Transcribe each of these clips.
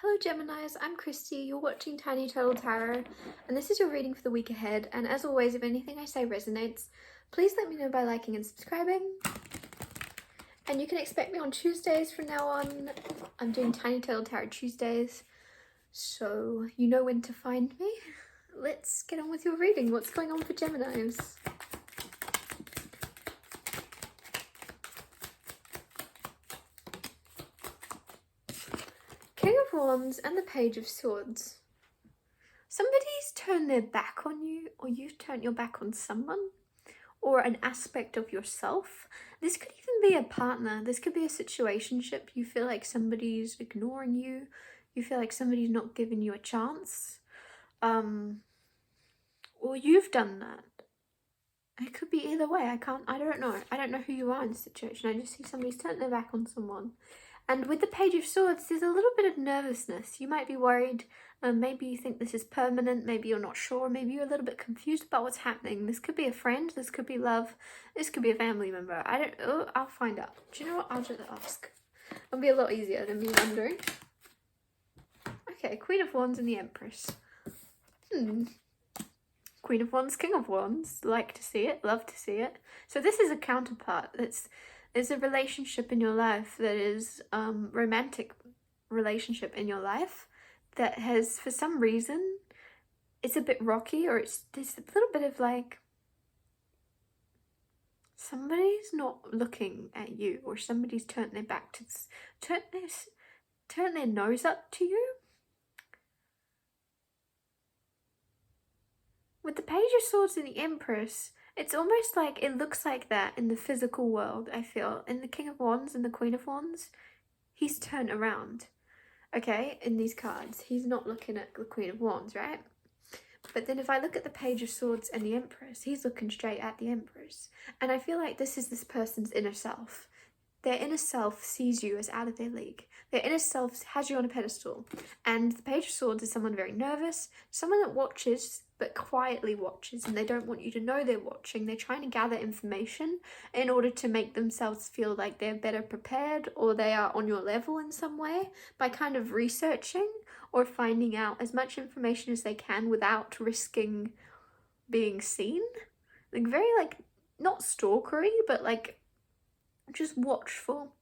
Hello Geminis, I'm Christy, you're watching Tiny Turtle Tarot, and this is your reading for the week ahead, and as always, if anything I say resonates, please let me know by liking and subscribing. And you can expect me on Tuesdays from now on. I'm doing Tiny Turtle Tarot Tuesdays, so you know when to find me. Let's get on with your reading. What's going on for Geminis? King of Wands and the Page of Swords. Somebody's turned their back on you, or you've turned your back on someone, or an aspect of yourself. This could even be a partner. This could be a situationship. You feel like somebody's ignoring you. You feel like somebody's not giving you a chance. Or you've done that. It could be either way. I don't know. I don't know who you are in this situation. I just see somebody's turned their back on someone. And with the Page of Swords, there's a little bit of nervousness. You might be worried. Maybe you think this is permanent. Maybe you're not sure. Maybe you're a little bit confused about what's happening. This could be a friend. This could be love. This could be a family member. I'll find out. Do you know what? I'll just ask. It'll be a lot easier than me wondering. Okay, Queen of Wands and the Empress. Queen of Wands, King of Wands. Like to see it. Love to see it. So this is a counterpart. There's a relationship in your life that is romantic relationship in your life that has, for some reason, it's a bit rocky, or there's a little bit of like somebody's not looking at you, or somebody's turned their back to turn their nose up to you. With the Page of Swords and the Empress, it's almost like it looks like that in the physical world, I feel. In the King of Wands and the Queen of Wands, he's turned around. Okay, in these cards, he's not looking at the Queen of Wands, right? But then if I look at the Page of Swords and the Empress, he's looking straight at the Empress. And I feel like this is this person's inner self. Their inner self sees you as out of their league. Their inner self has you on a pedestal. And the Page of Swords is someone very nervous, someone that watches, but quietly watches, and they don't want you to know they're watching. They're trying to gather information in order to make themselves feel like they're better prepared, or they are on your level in some way, by kind of researching or finding out as much information as they can without risking being seen. Like very like, not stalkery, but like just watchful.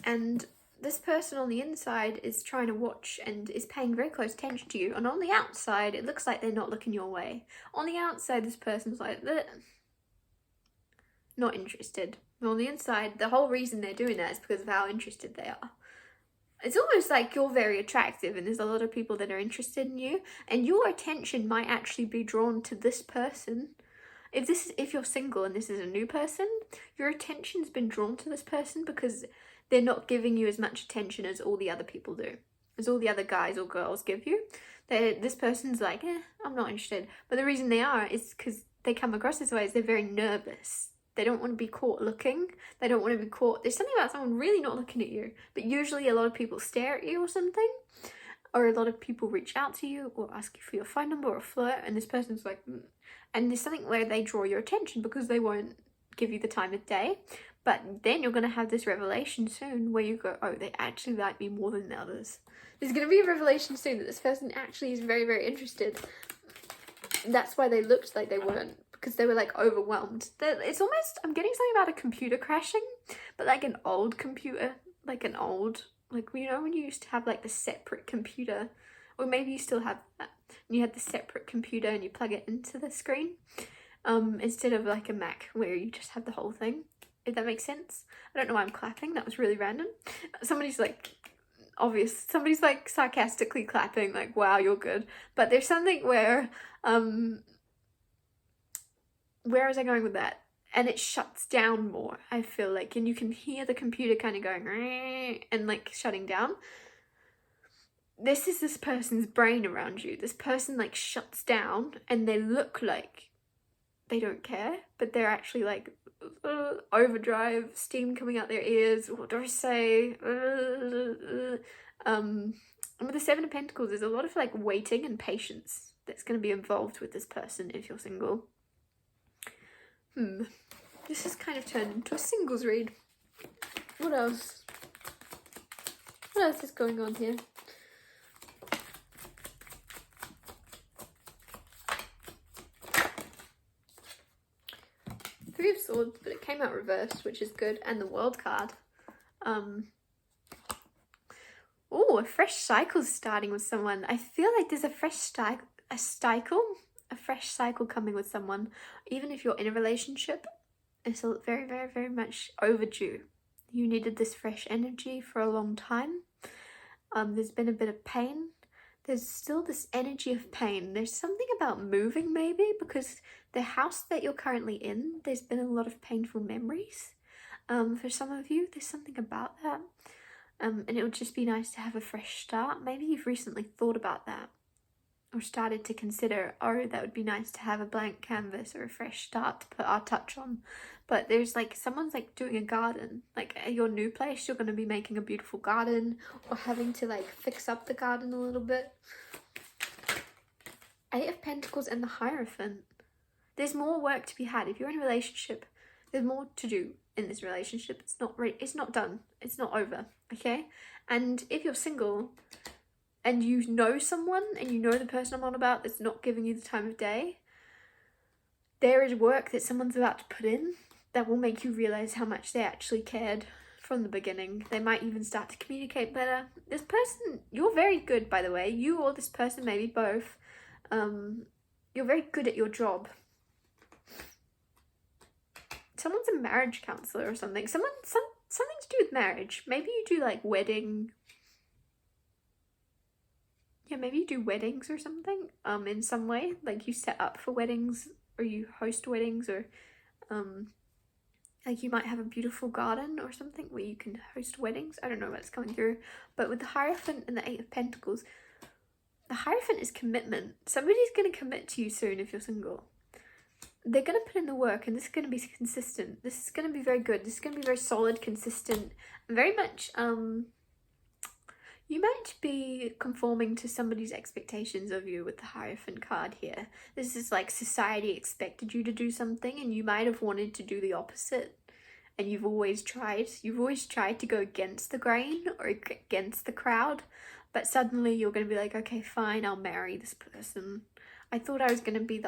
And this person on the inside is trying to watch and is paying very close attention to you. And on the outside, it looks like they're not looking your way. On the outside, this person's like, not interested. And on the inside, the whole reason they're doing that is because of how interested they are. It's almost like you're very attractive and there's a lot of people that are interested in you. And your attention might actually be drawn to this person. If you're single and this is a new person, your attention's been drawn to this person because they're not giving you as much attention as all the other people do, as all the other guys or girls give you. This person's like, I'm not interested. But the reason they are is because they come across this way is they're very nervous. They don't want to be caught looking. They don't want to be caught. There's something about someone really not looking at you. But usually a lot of people stare at you or something. Or a lot of people reach out to you or ask you for your phone number or flirt. And this person's like, And there's something where they draw your attention because they won't give you the time of day. But then you're going to have this revelation soon where you go, oh, they actually like me more than the others. There's going to be a revelation soon that this person actually is very, very interested. That's why they looked like they weren't, because they were like overwhelmed. It's almost, I'm getting something about a computer crashing, but like an old computer, like you know when you used to have like the separate computer, or maybe you still have that, and you had the separate computer and you plug it into the screen, instead of like a Mac where you just have the whole thing. If that makes sense. I don't know why I'm clapping. That was really random. Somebody's like sarcastically clapping, like, wow, you're good. But there's something where was I going with that? And it shuts down more, I feel like. And you can hear the computer kind of going, and like shutting down. This is this person's brain around you. This person like shuts down and they look like they don't care, but they're actually like, overdrive, steam coming out their ears, what do I say? And with the Seven of Pentacles, there's a lot of like waiting and patience that's going to be involved with this person if you're single. This has kind of turned into a singles read. What else? What else is going on here? Swords, but it came out reversed, which is good, and the World card. Oh, a fresh cycle's starting with someone. I feel like there's a fresh cycle coming with someone. Even if you're in a relationship, it's very, very, very much overdue. You needed this fresh energy for a long time. There's been a bit of pain. There's still this energy of pain. There's something about moving, maybe, because the house that you're currently in, there's been a lot of painful memories. For some of you, there's something about that. And it would just be nice to have a fresh start. Maybe you've recently thought about that, or started to consider, oh, that would be nice to have a blank canvas or a fresh start to put our touch on. But there's like, someone's like doing a garden. Like at your new place, you're going to be making a beautiful garden, or having to like fix up the garden a little bit. Eight of Pentacles and the Hierophant. There's more work to be had. If you're in a relationship, there's more to do in this relationship. It's not done. It's not over, okay? And if you're single and you know someone, and you know the person I'm on about that's not giving you the time of day, there is work that someone's about to put in that will make you realize how much they actually cared from the beginning. They might even start to communicate better. This person, you're very good, by the way. You or this person, maybe both. You're very good at your job. Someone's a marriage counselor or something. Something to do with marriage. Maybe you do like wedding. Yeah, maybe you do weddings or something. In some way, like you set up for weddings, or you host weddings, or like you might have a beautiful garden or something where you can host weddings. I don't know what's coming through, but with the Hierophant and the Eight of Pentacles, the Hierophant is commitment. Somebody's going to commit to you soon if you're single. They're going to put in the work, and this is going to be consistent. This is going to be very good. This is going to be very solid, consistent, and very much, you might be conforming to somebody's expectations of you with the Hierophant card here. This is like society expected you to do something, and you might have wanted to do the opposite, and you've always tried to go against the grain or against the crowd, but suddenly you're going to be like, okay, fine, I'll marry this person. I thought I was going to be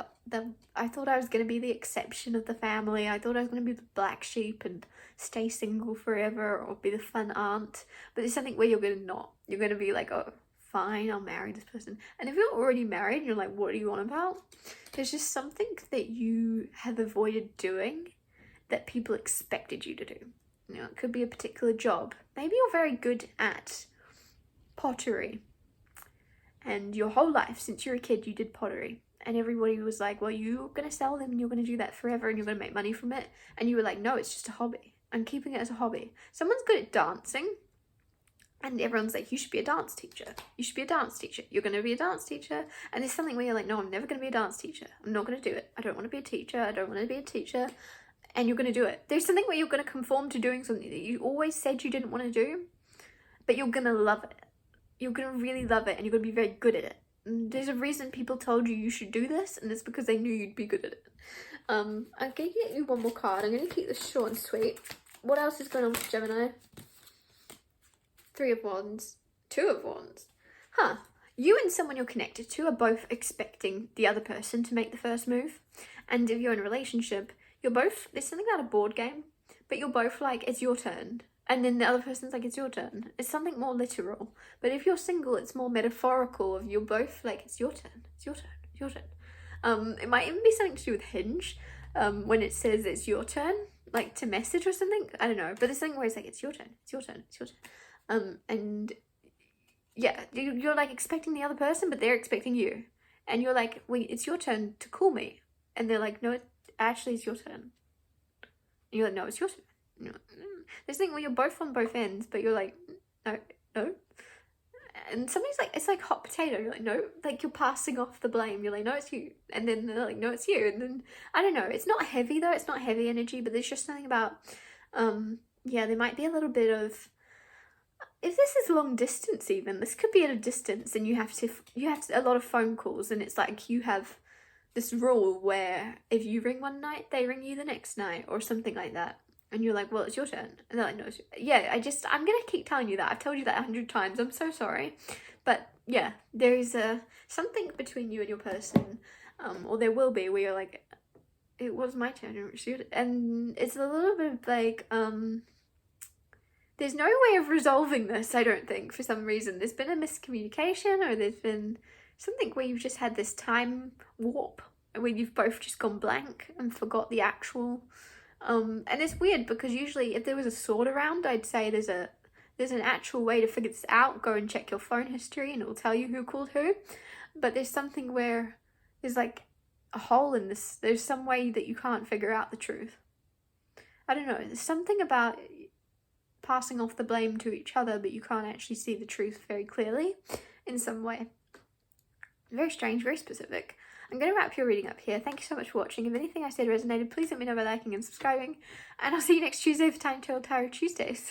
the exception of the family. I thought I was going to be the black sheep and stay single forever, or be the fun aunt. But there's something where you're going to not. You're going to be like, oh, fine, I'll marry this person. And if you're already married and you're like, what are you on about? There's just something that you have avoided doing that people expected you to do. You know, it could be a particular job. Maybe you're very good at pottery. And your whole life, since you're a kid, you did pottery. And everybody was like, well, you're going to sell them and you're going to do that forever and you're going to make money from it. And you were like, no, it's just a hobby. I'm keeping it as a hobby. Someone's good at dancing. And everyone's like, you should be a dance teacher. You should be a dance teacher. You're going to be a dance teacher. And there's something where you're like, no, I'm never going to be a dance teacher. I'm not going to do it. I don't want to be a teacher. I don't want to be a teacher. And you're going to do it. There's something where you're going to conform to doing something that you always said you didn't want to do, but you're going to love it. You're going to really love it, and you're going to be very good at it. And there's a reason people told you should do this, and it's because they knew you'd be good at it. I'm going to get you one more card. I'm going to keep this short and sweet. What else is going on with Gemini? Three of Wands. Two of Wands. Huh. You and someone you're connected to are both expecting the other person to make the first move. And if you're in a relationship, you're both, there's something about a board game, but you're both like, it's your turn. And then the other person's like, it's your turn. It's something more literal. But if you're single, it's more metaphorical. Of you're both like, it's your turn. It's your turn. It's your turn. It might even be something to do with Hinge. When it says it's your turn, like to message or something. I don't know. But there's something where it's like, it's your turn. It's your turn. It's your turn. And yeah, you're like expecting the other person, but they're expecting you. And you're like, wait, it's your turn to call me. And they're like, no, it actually is your turn. And you're like, no, it's your turn. No. There's something where you're both on both ends, but you're like, no. And somebody's like, it's like hot potato. You're like, no, like you're passing off the blame. You're like, no, it's you. And then they're like, no, it's you. And then, I don't know. It's not heavy though. It's not heavy energy, but there's just something about, yeah, there might be a little bit of, if this is long distance even, this could be at a distance and you have to a lot of phone calls, and it's like you have this rule where if you ring one night, they ring you the next night or something like that. And you're like, well, it's your turn. And they're like, no, it's yeah, I'm going to keep telling you that. I've told you that 100 times. I'm so sorry. But yeah, there is something between you and your person, or there will be, where you're like, it was my turn, and it's a little bit of like, there's no way of resolving this, I don't think, for some reason. There's been a miscommunication, or there's been something where you've just had this time warp, where you've both just gone blank and forgot the actual, and it's weird because usually if there was a sword around, I'd say there's an actual way to figure this out. Go and check your phone history and it will tell you who called who. But there's something where there's like a hole in this. There's some way that you can't figure out the truth. I don't know. There's something about passing off the blame to each other, but you can't actually see the truth very clearly in some way. Very strange, very specific. I'm going to wrap your reading up here. Thank you so much for watching. If anything I said resonated, please let me know by liking and subscribing. And I'll see you next Tuesday for Time Tarot Tuesdays.